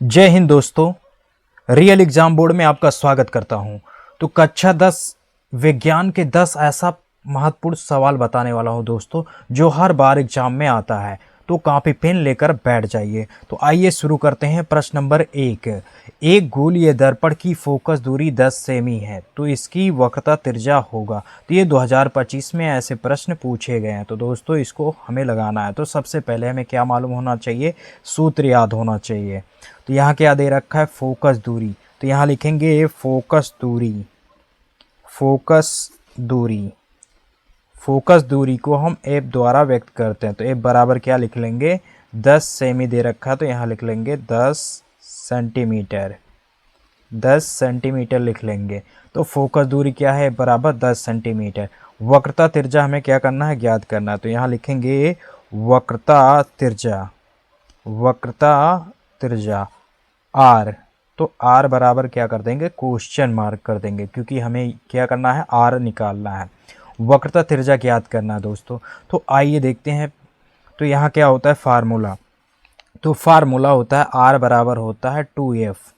जय हिंद दोस्तों। Real exam board में आपका स्वागत करता हूं। तो कक्षा 10 विज्ञान के 10 ऐसा महत्वपूर्ण सवाल बताने वाला हूं दोस्तों, जो हर बार एग्जाम में आता है। तो कॉपी पेन लेकर बैठ जाइए। तो आइए शुरू करते हैं। प्रश्न नंबर 1। एक गोलीय दर्पण की फोकस दूरी 10 सेमी है, तो इसकी वक्रता त्रिज्या होगा। तो ये 2025 में ऐसे प्रश्न पूछे गए हैं। तो दोस्तों इसको हमें लगाना है। तो सबसे पहले हमें क्या मालूम होना चाहिए? सूत्र याद होना चाहिए। तो यहाँ क्या दे रखा है? फोकस दूरी। तो यहाँ लिखेंगे फोकस दूरी। फोकस दूरी, फोकस दूरी को हम एफ द्वारा व्यक्त करते हैं। तो एफ बराबर क्या लिख लेंगे? 10 सेमी दे रखा है, तो यहाँ लिख लेंगे 10 सेंटीमीटर। 10 सेंटीमीटर लिख लेंगे। तो फोकस दूरी क्या है? बराबर 10 सेंटीमीटर। वक्रता त्रिज्या हमें क्या करना है? ज्ञात करना है। तो यहाँ लिखेंगे वक्रता त्रिज्या। वक्रता त्रिज्या आर। तो आर बराबर क्या कर देंगे? क्वेश्चन मार्क कर देंगे, क्योंकि हमें क्या करना है? आर निकालना है। वक्रता त्रिज्या ज्ञात करना है दोस्तों। तो आइए देखते हैं। तो यहाँ क्या होता है? फार्मूला। तो फार्मूला होता है आर बराबर होता है 2f।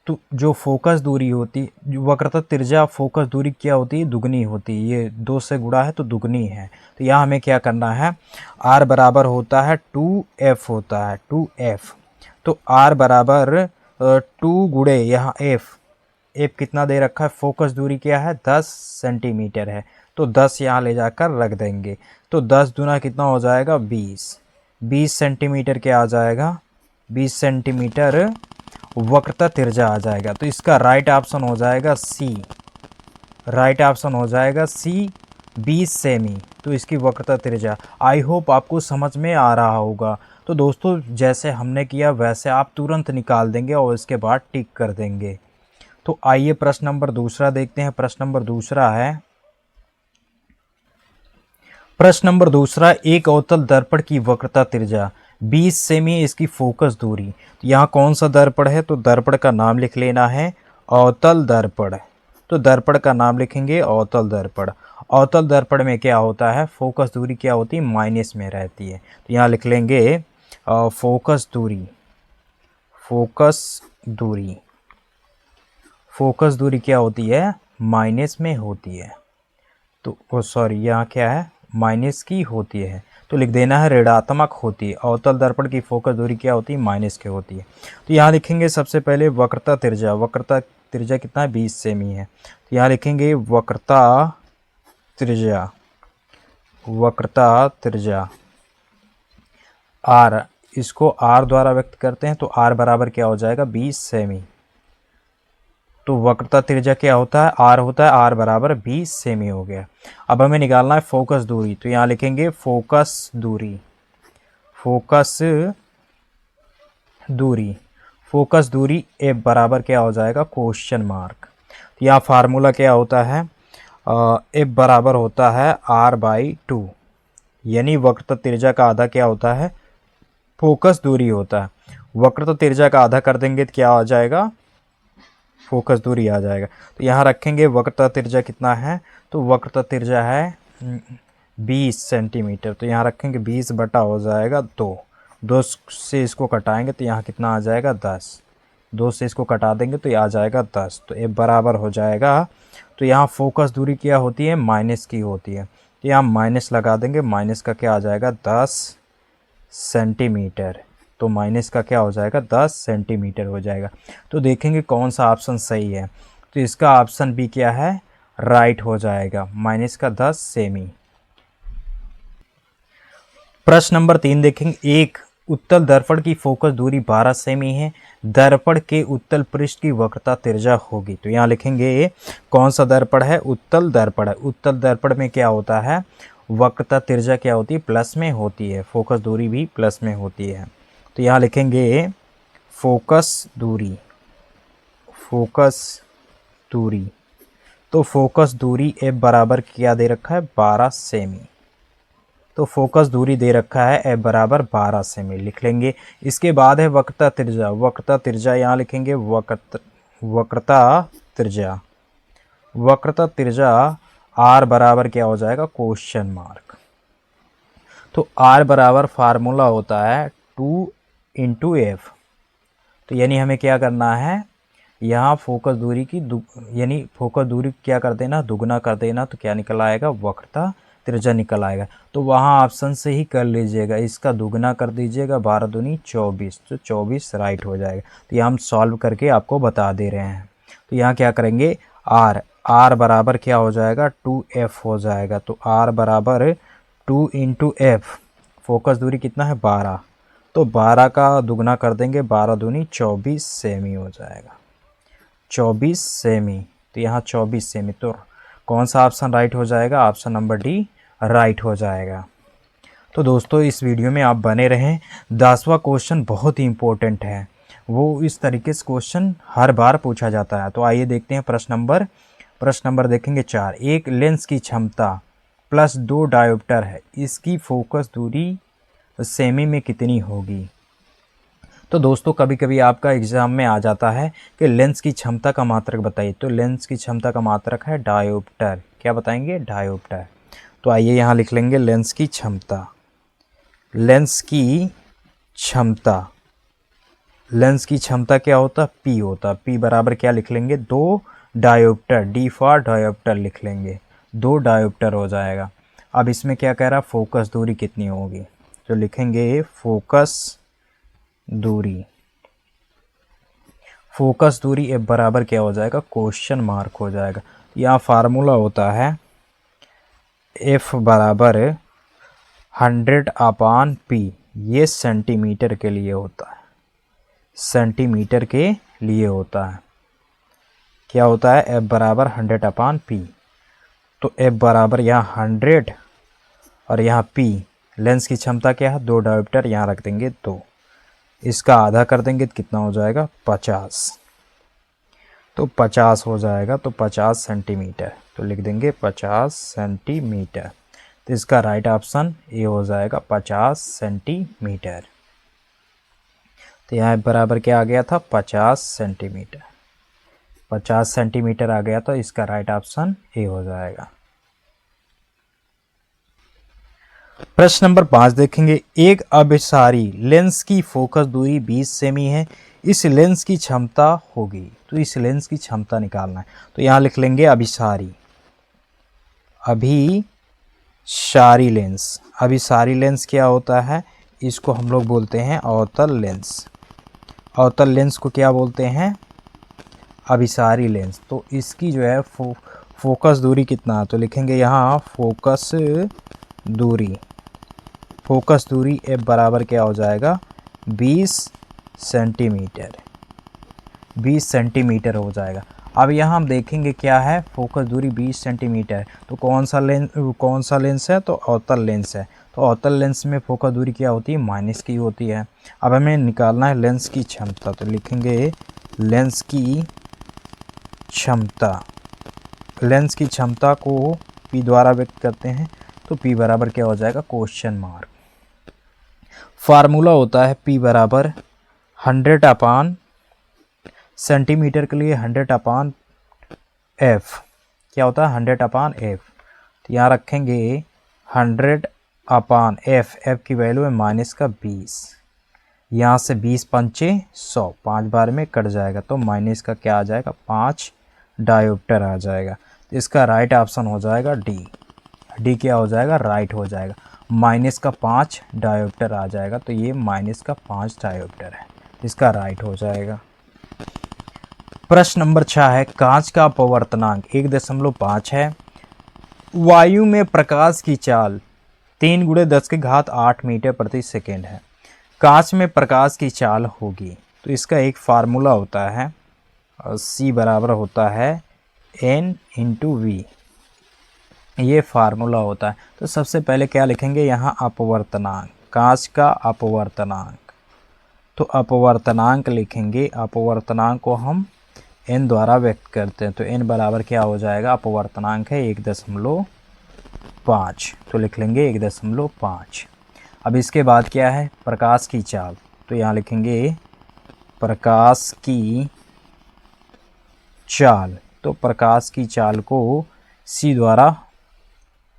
तो जो फोकस दूरी होती, जो वक्रता त्रिज्या फोकस दूरी क्या होती है? दुगनी होती है। ये 2 से गुणा है तो दुगनी है। तो यहाँ हमें क्या करना है? आर बराबर होता है 2f होता है 2f। तो आर बराबर 2 गुणे यहाँ एफ। एफ कितना दे रखा है? फोकस दूरी क्या है? 10 सेंटीमीटर है। तो 10 यहाँ ले जाकर रख देंगे। तो 10 दूना कितना हो जाएगा? 20। 20 सेंटीमीटर क्या आ जाएगा? 20 सेंटीमीटर वक्रता त्रिज्या आ जाएगा। तो इसका राइट ऑप्शन हो जाएगा सी। राइट ऑप्शन हो जाएगा सी, 20 सेमी। तो इसकी वक्रता त्रिज्या। आई होप आपको समझ में आ रहा होगा। तो दोस्तों जैसे हमने किया वैसे आप तुरंत निकाल देंगे और इसके बाद टिक कर देंगे। तो आइए प्रश्न नंबर दूसरा देखते हैं। प्रश्न नंबर दूसरा है, प्रश्न नंबर दूसरा, एक अवतल दर्पण की वक्रता त्रिज्या 20 सेमी, इसकी फोकस दूरी। तो यहाँ कौन सा दर्पण है? तो दर्पण का नाम लिख लेना है अवतल दर्पण। तो दर्पण का नाम लिखेंगे अवतल दर्पण। अवतल दर्पण में क्या होता है? फोकस दूरी क्या होती है? माइनस में रहती है। तो यहाँ लिख लेंगे फोकस दूरी। फोकस दूरी, फोकस दूरी क्या होती है? माइनस में होती है। तो सॉरी, यहाँ क्या है? माइनस की होती है। तो लिख देना है ऋणात्मक होती है। अवतल दर्पण की फोकस दूरी क्या होती है? माइनस की होती है। तो यहाँ लिखेंगे सबसे पहले वक्रता त्रिज्या। वक्रता त्रिज्या कितना है? 20 सेमी है। तो यहाँ लिखेंगे वक्रता त्रिज्या। वक्रता त्रिज्या आर, इसको आर द्वारा व्यक्त करते हैं। तो आर बराबर क्या हो जाएगा? 20 सेमी। तो वक्रता त्रिज्या क्या होता है? आर होता है। आर बराबर 20 सेमी हो गया। अब हमें निकालना है फोकस दूरी। तो यहाँ लिखेंगे फोकस दूरी। फोकस दूरी, फोकस दूरी ए बराबर क्या हो जाएगा? Question mark. तो यहाँ फार्मूला क्या होता है? ए बराबर होता है r/2। यानी वक्रता त्रिज्या का आधा क्या होता है? फोकस दूरी होता है। वक्रता त्रिज्या का आधा कर देंगे तो क्या आ जाएगा? फोकस दूरी आ जाएगा। तो यहाँ रखेंगे वक्रता त्रिज्या कितना है? तो वक्रता त्रिज्या है 20 सेंटीमीटर। तो यहाँ रखेंगे 20 बटा हो जाएगा 2। 2 से इसको कटाएंगे तो यहाँ कितना आ जाएगा? 10। 2 से इसको कटा देंगे तो ये आ जाएगा 10। तो ये बराबर हो जाएगा। तो यहाँ फोकस दूरी क्या होती है? माइनस की होती है। तो यहाँ माइनस लगा देंगे। माइनस का क्या आ जाएगा? 10 सेंटीमीटर। तो माइनस का क्या हो जाएगा? 10 सेंटीमीटर हो जाएगा। तो देखेंगे कौन सा ऑप्शन सही है। तो इसका ऑप्शन बी क्या है? राइट हो जाएगा, माइनस का 10 सेमी। प्रश्न नंबर 3 देखेंगे। एक उत्तल दर्पण की फोकस दूरी 12 सेमी है। दर्पण के उत्तल पृष्ठ की वक्रता त्रिज्या होगी। तो यहाँ लिखेंगे कौन सा दर्पण है? उत्तल दर्पण है। उत्तल दर्पण में क्या होता है? वक्रता त्रिज्या क्या होती है? प्लस में होती है। फोकस दूरी भी प्लस में होती है। तो यहाँ लिखेंगे फोकस दूरी। फोकस दूरी, तो फोकस दूरी एफ बराबर क्या दे रखा है? 12 सेमी। तो फोकस दूरी दे रखा है एफ बराबर 12 सेमी लिख लेंगे। इसके बाद है वक्रता त्रिज्या। वक्रता त्रिज्या यहाँ लिखेंगे वक्रता त्रिज्या। वक्रता त्रिज्या आर बराबर क्या हो जाएगा? Question mark. तो आर बराबर फार्मूला होता है 2 × एफ। तो यानी हमें क्या करना है, यहाँ फोकस दूरी की यानी फोकस दूरी क्या कर देना, दुगना कर देना, तो क्या निकल आएगा, वक्रता त्रिज्या निकल आएगा। तो वहाँ ऑप्शन से ही कर लीजिएगा, इसका दुगना कर दीजिएगा, 12 दूनी 24, तो 24 राइट हो जाएगा। तो ये हम सॉल्व करके आपको बता दे रहे हैं। तो यहाँ क्या करेंगे, आर बराबर क्या हो जाएगा, 2f हो जाएगा। तो आर बराबर 2 इंटू एफ, फोकस दूरी कितना है 12, तो 12 का दुगना कर देंगे, 12 दूनी 24 सेमी हो जाएगा, 24 सेमी। तो यहाँ 24 सेमी, तो कौन सा ऑप्शन राइट हो जाएगा, ऑप्शन नंबर डी राइट हो जाएगा। तो दोस्तों इस वीडियो में आप बने रहें, 10वां क्वेश्चन बहुत ही इम्पोर्टेंट है, वो इस तरीके से क्वेश्चन हर बार पूछा जाता है। तो आइए देखते हैं प्रश्न नंबर देखेंगे 4। एक लेंस की क्षमता प्लस 2 डायोप्टर है, इसकी फोकस दूरी सेमी में कितनी होगी। तो दोस्तों कभी कभी आपका एग्जाम में आ जाता है कि लेंस की क्षमता का मात्रक बताइए, तो लेंस की क्षमता का मात्रक है डायोप्टर, क्या बताएंगे, डायोप्टर। तो आइए यहाँ लिख लेंगे लेंस की क्षमता, लेंस की क्षमता क्या होता, पी होता, पी बराबर क्या लिख लेंगे, 2 डायोप्टर, डी फॉर डायोप्टर लिख लेंगे, 2 डायोप्टर हो जाएगा। अब इसमें क्या कह रहा, फोकस दूरी कितनी होगी, तो लिखेंगे फोकस दूरी एफ बराबर क्या हो जाएगा, क्वेश्चन मार्क हो जाएगा। यहाँ फार्मूला होता है एफ बराबर 100/p, ये सेंटीमीटर के लिए होता है, सेंटीमीटर के लिए होता है, क्या होता है, एफ बराबर 100/p। तो एफ बराबर यहाँ 100 और यहाँ p, लेंस की क्षमता क्या है, 2 डायोप्टर, यहाँ रख देंगे 2, इसका आधा कर देंगे तो कितना हो जाएगा, 50, तो 50 हो जाएगा, तो 50 सेंटीमीटर, तो लिख देंगे 50 सेंटीमीटर। तो इसका राइट ऑप्शन ए हो जाएगा, 50 सेंटीमीटर। तो यहाँ बराबर क्या आ गया था, 50 सेंटीमीटर, 50 सेंटीमीटर आ गया, तो इसका राइट ऑप्शन ए हो जाएगा। प्रश्न नंबर 5 देखेंगे, एक अभिसारी लेंस की फोकस दूरी 20 सेमी है, इस लेंस की क्षमता होगी। तो इस लेंस की क्षमता निकालना है, तो यहाँ लिख लेंगे अभिसारी लेंस। अभिसारी लेंस क्या होता है, इसको हम लोग बोलते हैं अवतल लेंस। अवतल लेंस को क्या बोलते हैं, अभिसारी लेंस। तो इसकी जो है फोकस दूरी कितना, तो लिखेंगे यहाँ फोकस दूरी एफ बराबर क्या हो जाएगा, 20 सेंटीमीटर, 20 सेंटीमीटर हो जाएगा। अब यहाँ हम देखेंगे क्या है, फोकस दूरी 20 सेंटीमीटर, तो कौन सा लेंस है, तो अवतल लेंस है। तो अवतल लेंस में फोकस दूरी क्या होती है, माइनस की होती है। अब हमें निकालना है लेंस की क्षमता, तो लिखेंगे लेंस की क्षमता को P द्वारा व्यक्त करते हैं, तो P बराबर क्या हो जाएगा, क्वेश्चन मार्क। फार्मूला होता है P बराबर 100/, सेंटीमीटर के लिए 100/f, क्या होता है 100/f। तो यहाँ रखेंगे 100/f, f की वैल्यू है माइनस का 20, यहाँ से 20 पंचे 100, 5 बार में कट जाएगा, तो माइनस का क्या आ जाएगा, 5 डायोप्टर आ जाएगा। तो इसका राइट ऑप्शन हो जाएगा डी क्या हो जाएगा, राइट हो जाएगा, माइनस का 5 डायोप्टर आ जाएगा। तो ये माइनस का 5 डायोप्टर है, इसका राइट हो जाएगा। प्रश्न नंबर 6 है, कांच का अपवर्तनांक 1.5 है, वायु में प्रकाश की चाल 3 × 10⁸ मीटर प्रति सेकेंड है, कांच में प्रकाश की चाल होगी। तो इसका एक फार्मूला होता है, C बराबर होता है N × V, ये फार्मूला होता है। तो सबसे पहले क्या लिखेंगे, यहाँ अपवर्तनांक, कांच का अपवर्तनांक, तो अपवर्तनांक लिखेंगे, अपवर्तनांक को हम n द्वारा व्यक्त करते हैं। तो n बराबर क्या हो जाएगा, अपवर्तनांक है 1.5, तो लिख लेंगे 1.5। अब इसके बाद क्या है, प्रकाश की चाल, तो यहाँ लिखेंगे प्रकाश की चाल, तो प्रकाश की चाल को C द्वारा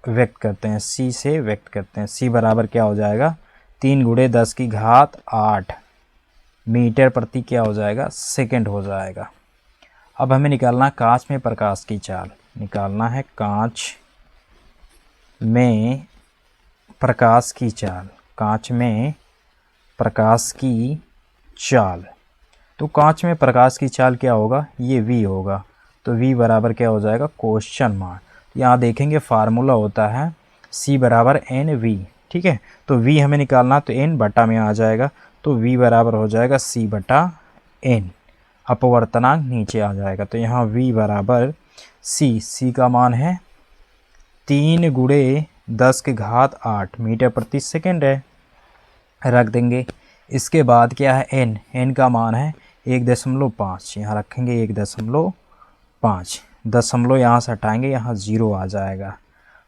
व्यक्त करते हैं, C से व्यक्त करते हैं। C बराबर क्या हो जाएगा, 3 × 10⁸ मीटर प्रति क्या हो जाएगा, सेकंड हो जाएगा। अब हमें निकालना है कांच में प्रकाश की चाल, निकालना है कांच में प्रकाश की चाल, कांच में प्रकाश की चाल। तो कांच में प्रकाश की चाल क्या होगा, ये v होगा, तो v बराबर क्या हो जाएगा, क्वेश्चन मार्क। यहाँ देखेंगे फार्मूला होता है c बराबर एन वी, ठीक है। तो v हमें निकालना तो n बटा में आ जाएगा, तो v बराबर हो जाएगा c बटा n, अपवर्तनांक नीचे आ जाएगा। तो यहाँ v बराबर c का मान है 3 × 10⁸ मीटर प्रति सेकंड है, रख देंगे। इसके बाद क्या है n का मान है 1.5, यहाँ रखेंगे 1.5, दशमलव यहाँ से हटाएंगे, यहाँ 0 आ जाएगा।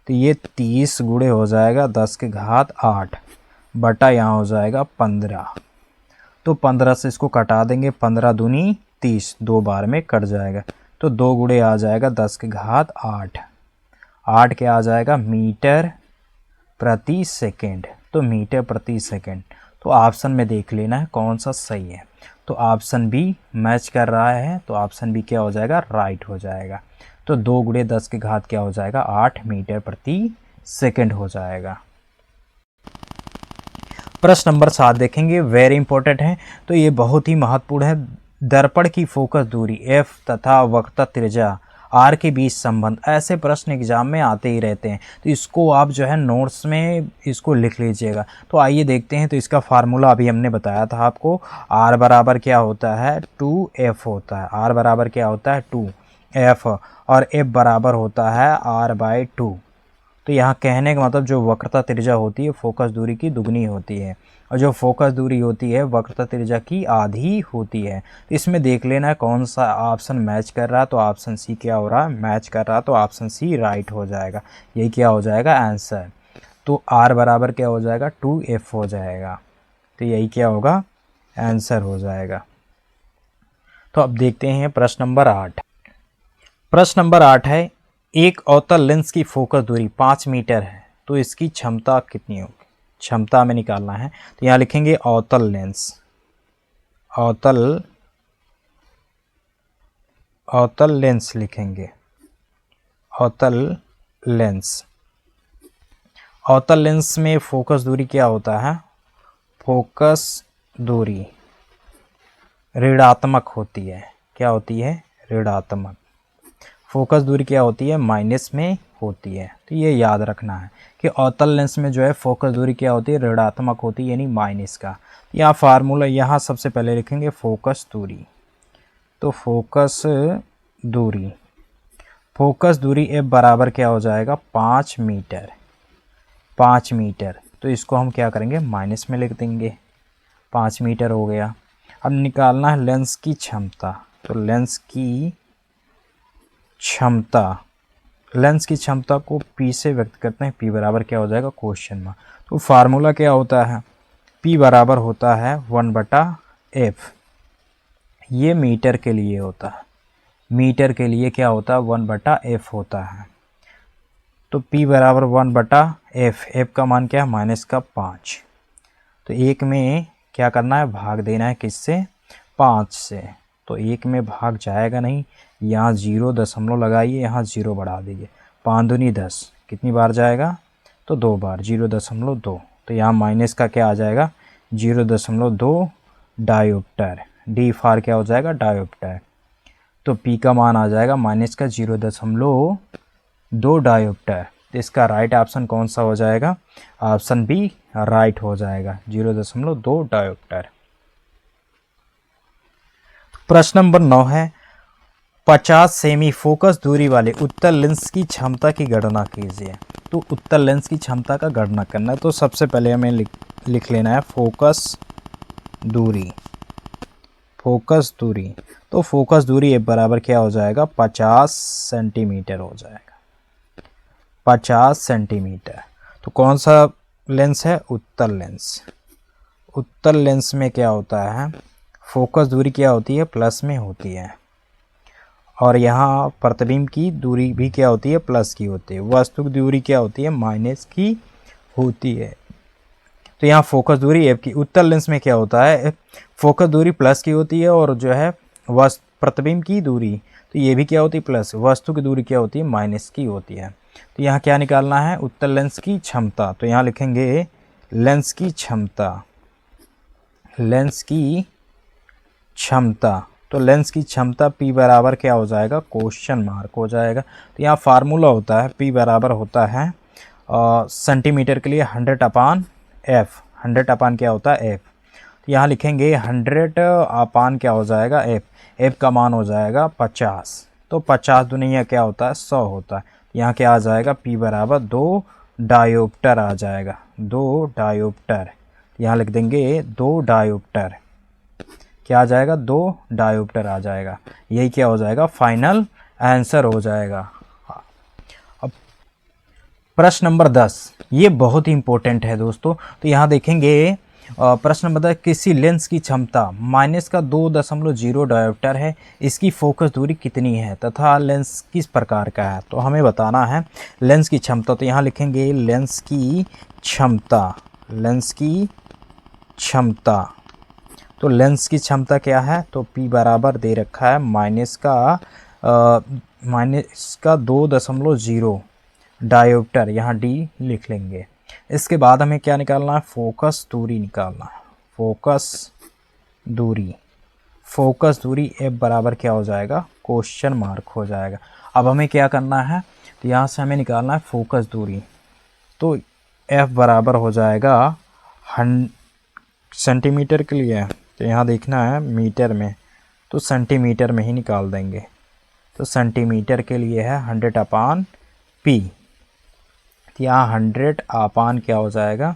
तो ये 30 गुणे हो जाएगा 10⁸ बटा यहाँ हो जाएगा 15। तो 15 से इसको कटा देंगे, 15 दूनी 30, 2 बार में कट जाएगा। तो 2 गुणे आ जाएगा 10⁸, 8 क्या आ जाएगा, मीटर प्रति सेकंड। तो मीटर प्रति सेकंड, तो ऑप्शन में देख लेना है कौन सा सही है। तो ऑप्शन बी मैच कर रहा है, तो ऑप्शन बी क्या हो जाएगा, राइट हो जाएगा। तो 2 × 10⁻⁴ क्या हो जाएगा, 8 मीटर प्रति सेकंड हो जाएगा। प्रश्न नंबर 7 देखेंगे, वेरी इंपॉर्टेंट है, तो ये बहुत ही महत्वपूर्ण है। दर्पण की फोकस दूरी f तथा वक्रता त्रिज्या r के बीच संबंध, ऐसे प्रश्न एग्जाम में आते ही रहते हैं। तो इसको आप जो है नोट्स में इसको लिख लीजिएगा। तो आइए देखते हैं। तो इसका फार्मूला अभी हमने बताया था आपको, r बराबर क्या होता है, 2f होता है। r बराबर क्या होता है, 2f, और f बराबर होता है r/2। तो यहाँ कहने का मतलब जो वक्रता त्रिज्या होती है फोकस दूरी की दुगनी होती है, और जो फोकस दूरी होती है वक्रता त्रिज्या की आधी होती है। तो इसमें देख लेना है कौन सा ऑप्शन मैच कर रहा है। तो ऑप्शन सी क्या हो रहा है, मैच कर रहा है। तो ऑप्शन सी राइट हो जाएगा, यही क्या हो जाएगा आंसर। तो r बराबर क्या हो जाएगा, 2f हो जाएगा। तो यही क्या होगा, आंसर हो जाएगा। तो अब देखते हैं प्रश्न नंबर 8। प्रश्न नंबर 8 है, एक अवतल लेंस की फोकस दूरी 5 मीटर है, तो इसकी क्षमता कितनी होगी। क्षमता हमें निकालना है। तो यहाँ लिखेंगे अवतल लेंस, अवतल लेंस लिखेंगे, अवतल लेंस। अवतल लेंस में फोकस दूरी क्या होता है, फोकस दूरी ऋणात्मक होती है। क्या होती है, ऋणात्मक। फोकस दूरी क्या होती है, माइनस में होती है। तो ये याद रखना है कि अवतल लेंस में जो है फोकस दूरी क्या होती है, ऋणात्मक होती है, यानी माइनस का। यहाँ फार्मूला यहाँ सबसे पहले लिखेंगे फोकस दूरी। तो फोकस दूरी F बराबर क्या हो जाएगा, 5 मीटर, 5 मीटर। तो इसको हम क्या करेंगे, माइनस में लिख देंगे, 5 मीटर हो गया। अब निकालना है लेंस की क्षमता। तो लेंस की क्षमता को P से व्यक्त करते हैं। P बराबर क्या हो जाएगा, क्वेश्चन मार्क। तो फार्मूला क्या होता है, P बराबर होता है 1/f। ये मीटर के लिए होता है, मीटर के लिए क्या होता है, 1/f होता है। तो P बराबर 1/f, f का मान क्या है, -5। तो 1 में क्या करना है, भाग देना है, किससे, 5 से। तो 1 में भाग जाएगा नहीं, यहाँ 0 दशमलव लगाइए, यहाँ 0 बढ़ा दीजिए, 5 दूनी 10, कितनी बार जाएगा, तो 2 बार, 0.2। तो यहाँ माइनस का क्या आ जाएगा, 0.2 डायोप्टर। डी फार क्या हो जाएगा, डायोप्टर। तो P का मान आ जाएगा माइनस का 0.2 डायोप्टर। तो इसका राइट ऑप्शन कौन सा हो जाएगा, ऑप्शन बी राइट हो जाएगा, 0.2 डायोप्टर। प्रश्न नंबर 9 है, 50 सेमी फोकस दूरी वाले उत्तल लेंस की क्षमता की गणना कीजिए। तो उत्तल लेंस की क्षमता का गणना करना है। तो सबसे पहले हमें लिख लेना है फोकस दूरी। तो फोकस दूरी बराबर क्या हो जाएगा, 50 सेंटीमीटर हो जाएगा, 50 सेंटीमीटर। तो कौन सा लेंस है, उत्तल लेंस। उत्तल लेंस में क्या होता है, फोकस दूरी क्या होती है, प्लस में होती है, और यहाँ प्रतिबिंब की दूरी भी क्या होती है, प्लस की होती है। वस्तु की दूरी क्या होती है, माइनस की होती है। तो यहाँ फोकस दूरी F की। उत्तल लेंस में क्या होता है, फोकस दूरी प्लस की होती है और जो है वस्तु प्रतिबिंब की दूरी, तो ये भी क्या होती है प्लस, वस्तु की दूरी क्या होती है माइनस की होती है। तो यहाँ क्या निकालना है, उत्तल लेंस की क्षमता। तो यहाँ लिखेंगे लेंस की क्षमता, लेंस की क्षमता। तो लेंस की क्षमता P बराबर क्या हो जाएगा, क्वेश्चन मार्क हो जाएगा। तो यहाँ फार्मूला होता है P बराबर होता है सेंटीमीटर के लिए 100/F, 100 क्या होता है F। तो यहाँ लिखेंगे 100 अपान क्या हो जाएगा F, F का मान हो जाएगा 50। तो 50 दुनिया क्या होता है 100 होता है। यहाँ क्या आ जाएगा P बराबर 2 डायोप्टर आ जाएगा, 2 डायोप्टर। यहाँ लिख देंगे 2 डायोप्टर, क्या आ जाएगा 2 डायोप्टर आ जाएगा। यही क्या हो जाएगा फाइनल आंसर हो जाएगा। अब प्रश्न नंबर 10, ये बहुत ही इंपॉर्टेंट है दोस्तों। तो यहाँ देखेंगे प्रश्न नंबर 10, किसी लेंस की क्षमता -2.0 डायोप्टर है, इसकी फोकस दूरी कितनी है तथा लेंस किस प्रकार का है। तो हमें बताना है लेंस की क्षमता। तो यहाँ लिखेंगे लेंस की क्षमता, लेंस की क्षमता। तो लेंस की क्षमता क्या है, तो P बराबर दे रखा है -2.0 डायोप्टर, यहाँ D लिख लेंगे। इसके बाद हमें क्या निकालना है, फोकस दूरी निकालना है, फोकस दूरी। फोकस दूरी F बराबर क्या हो जाएगा, क्वेश्चन मार्क हो जाएगा। अब हमें क्या करना है, तो यहाँ से हमें निकालना है फोकस दूरी। तो F बराबर हो जाएगा सेंटीमीटर के लिए, तो यहाँ देखना है मीटर में, तो सेंटीमीटर में ही निकाल देंगे। तो सेंटीमीटर के लिए है 100/P। तो यहाँ 100 क्या हो जाएगा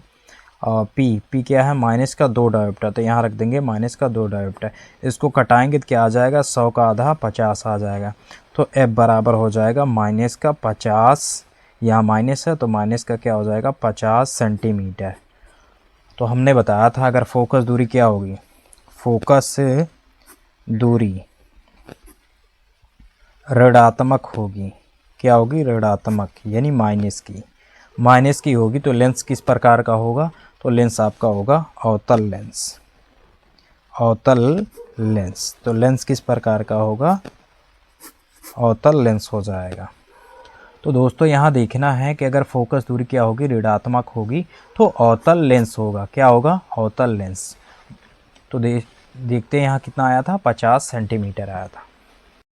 P क्या है -2 डायोप्टर। तो यहाँ रख देंगे -2 डायोप्टर। इसको कटाएंगे तो क्या आ जाएगा 100 का आधा 50 आ जाएगा। तो F बराबर हो जाएगा -50, यहाँ माइनस है तो माइनस का क्या हो जाएगा 50 सेंटीमीटर। तो हमने बताया था अगर फोकस दूरी क्या होगी, फोकस दूरी ऋणात्मक होगी, क्या होगी ऋणात्मक यानी माइनस की होगी। तो लेंस किस प्रकार का होगा, तो लेंस आपका होगा अवतल लेंस, अवतल लेंस। तो लेंस किस प्रकार का होगा, अवतल लेंस हो जाएगा। तो दोस्तों यहाँ देखना है कि अगर फोकस दूरी क्या होगी ऋणात्मक होगी तो अवतल लेंस होगा, क्या होगा अवतल लेंस। तो देखते हैं यहाँ कितना आया था 50 सेंटीमीटर आया था।